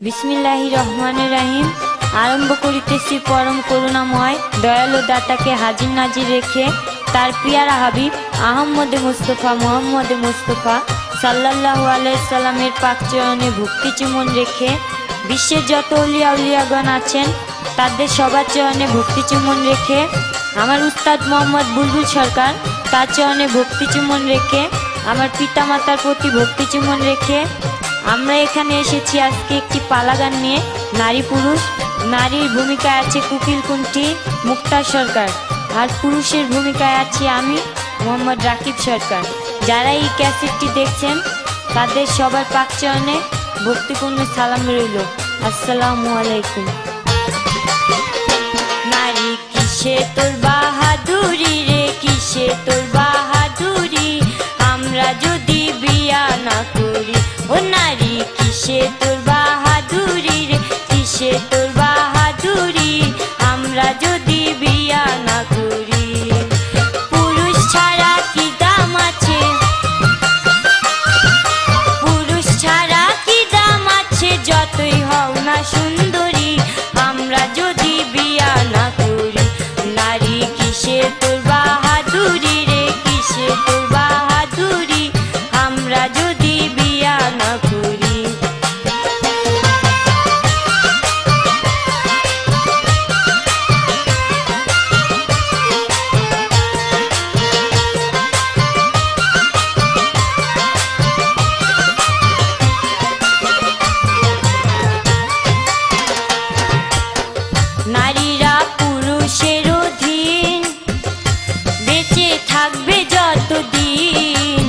बिस्मिल्लाहिर रहमानिर रहीम। आरम्भ करितेछि परम करुणामय दयालु दाताके हाजिर नाजिर रेखे तार पियारा हाबिब आहमद मुस्तफा मोहम्मद मुस्तफा सल्लल्लाहु अलैहि साल्लामेर पाक चरणे भक्ति चुमन रेखे विश्वेर जत औलिया औलियागण आछेन तादेर सबार चरणे भक्ति चुमन रेखे आमार उस्ताद मोहम्मद बुलबुल सरकार तार चरणे भक्ति चुमन रेखे आमार पिता मातार प्रति भक्ति चुमन रेखे আমরা এখানে এসেছি আজকে একটি পালা গান নিয়ে। নারী পুরুষ, নারীর ভূমিকায় আছে কুকিল কুন্টি মুক্তা সরকার আর পুরুষের ভূমিকায় আছি আমি মোহাম্মদ রাকিব সরকার। যারা এই ক্যাসেটটি দেখছেন তাদের সবার পাক চরণে ভক্তিপূর্ণ সালাম রইল। আসসালামু আলাইকুম। নারী কিসে তোর বাহাদুরি রে, কিসে তোর বাহাদুরি, আমরা যদি বিয়া না করি। ও নারী কিসে তোর বাহাদুরি রে, কিসে তোর বাহাদুরি, আমরা যদি বিয়া না করি। পুরুষ ছাড়া কি দাম আছে, পুরুষ ছাড়া কি দাম আছে, যতই হও না সুন্দরী, আমরা যদি বিয়া না করি। নারী কিসে তোর বাহাদুরি রে, কিসে তোর বাহাদুরি, আমরা যদি বিয়া না করি। নারীরা পুরুষের অধীন বেঁচে থাকবে যতদিন,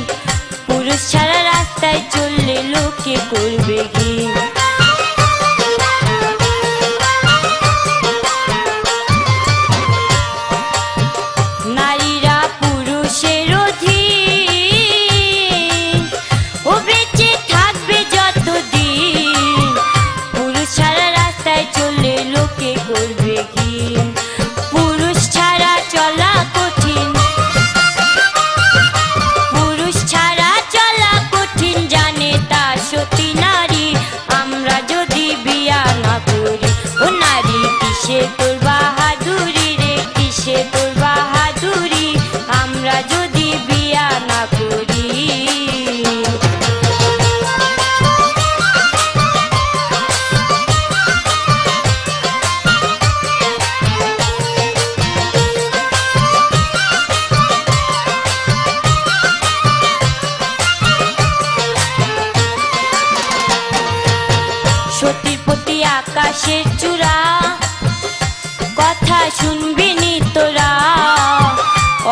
পুরুষ ছাড়া রাস্তায় চললে লোকে করবে ঘিন। নারীরা পুরুষের অধীন ও বেঁচে থাকবে যতদিন, পুরুষ ছাড়া রাস্তায় চললে লোকে করবে ঘিন। পুরুষ ছাড়া চলা কঠিন, পুরুষ ছাড়া চলা কঠিন, জানে তা সতী নারী, আমরা যদি বিয়া না করি। ও নারী কিসে তোর বাহাদুরি রে, কিসে তোর বাহাদুরি, আমরা যদি বিয়া না করি। সতীর প্রতি আকাশের চূড়া, কথা শুনবি নি তোরা,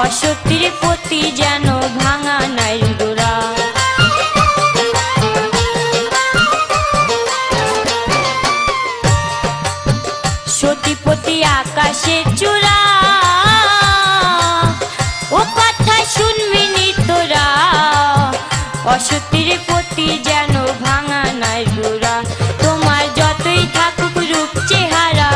অসতীর প্রতি যেন ভাঙা নাই গোড়া। সতীর প্রতি আকাশের চূড়া, ও কথা শুনবি নি তোরা, অসতীর প্রতি যেন ভাঙা নাই গোড়া। তোমার যতই থাকুক রূপ চেহারা,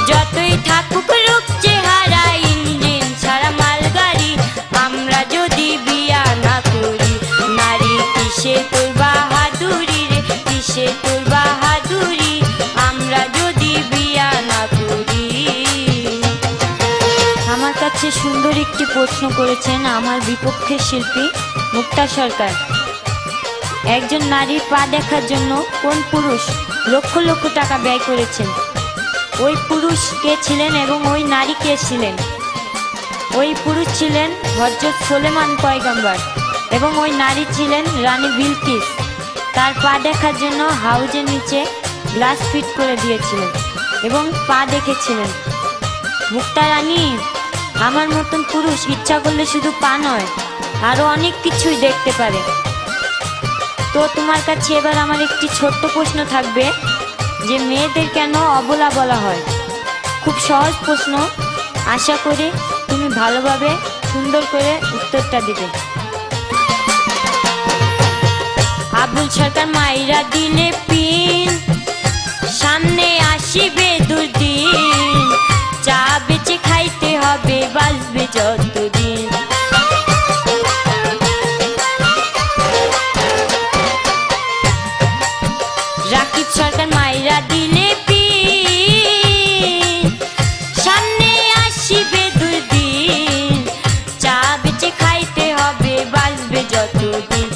যতই থাকুক রূপ চেহারা, ইঞ্জিন ছাড়া মালগাড়ি, আমরা যদি বিয়া না করি। নারী কিসে তোর বাহাদুরি রে, কিসে তোর বাহাদুরি, আমরা যদি বিয়া না করি। আমার কাছে সুন্দর একটি প্রশ্ন করেছেন আমার বিপক্ষের শিল্পী মুক্তা সরকার। একজন নারীর পা দেখার জন্য কোন পুরুষ লক্ষ লক্ষ টাকা ব্যয় করেছেন? ওই পুরুষ কে ছিলেন এবং ওই নারী কে ছিলেন? ওই পুরুষ ছিলেন হযরত সুলেমান পয়গম্বর এবং ওই নারী ছিলেন রানী বিলকিস। তার পা দেখার জন্য হাউজের নিচে গ্লাস ফিট করে দিয়েছিলেন এবং পা দেখেছিলেন। মুক্তা রানী, আমার মতন পুরুষ ইচ্ছা করলে শুধু পা নয় আরো অনেক কিছুই দেখতে পারে। তো তোমার কাছে এবার আমার একটি ছোট্ট প্রশ্ন থাকবে যে মেয়েদের কেন অবলা বলা হয়? খুব সহজ প্রশ্ন, আশা করি তুমি ভালোভাবে সুন্দর করে উত্তরটা দিবে। আবুল সরকার মাইরা দিলে পিন, সামনে আসিবে দুর্দিন, চা বেচে খাইতে হবে বাঁচবে যতদিন। রাকিব সরকার মাইরা দিলে পিন, সামনে আসিবে দুর্দিন, চা বেচে খাইতে হবে বাঁচবে যতদিন।